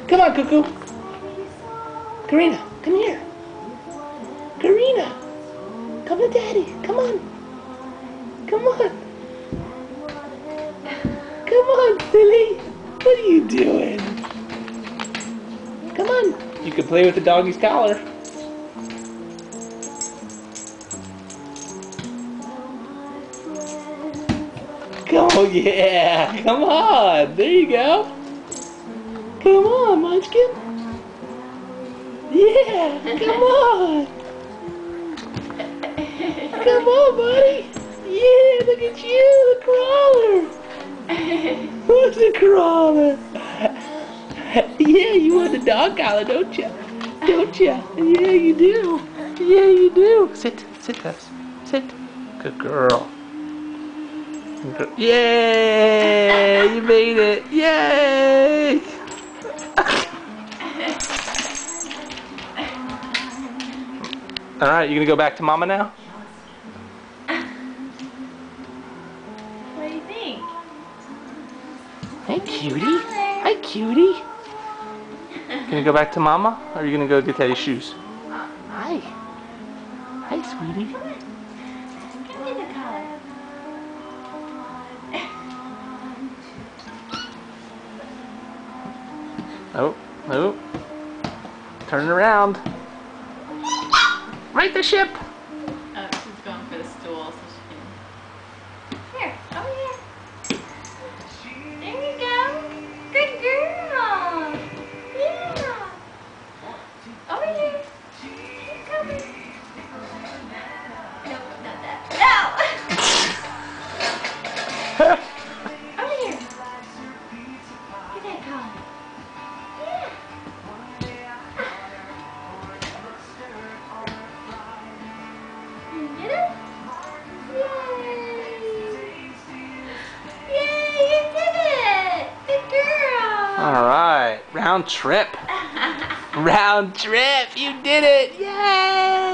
Come on, Cuckoo. Karina, come here. Karina, come to Daddy. Come on. Come on. Come on, silly. What are you doing? Come on. You can play with the doggy's collar. Oh yeah, come on. There you go. Come on, Munchkin. Yeah, come on. Come on, buddy. Yeah, look at you, the crawler. What's a crawler? Yeah, you want the dog collar, don't you? Don't you? Yeah, you do. Yeah, you do. Sit, Tubbs. Sit. Good girl. Yay! You made it! Yay! Alright, you gonna go back to Mama now? What do you think? Hey, cutie. Hi, cutie. Gonna go back to Mama, or are you gonna go get Daddy's shoes? Hi. Hi, sweetie. Come get the collar. Oh, oh. Turn around. Right the ship. Oh, she's going for the stool so she can... Here, over here. There you go. Good girl. Yeah. Over here. She's coming. Nope, not that. No! Over here. Get that collar. Yeah. You get it? Yay! Yay, you did it! Good girl! Alright, round trip. Round trip, you did it! Yay!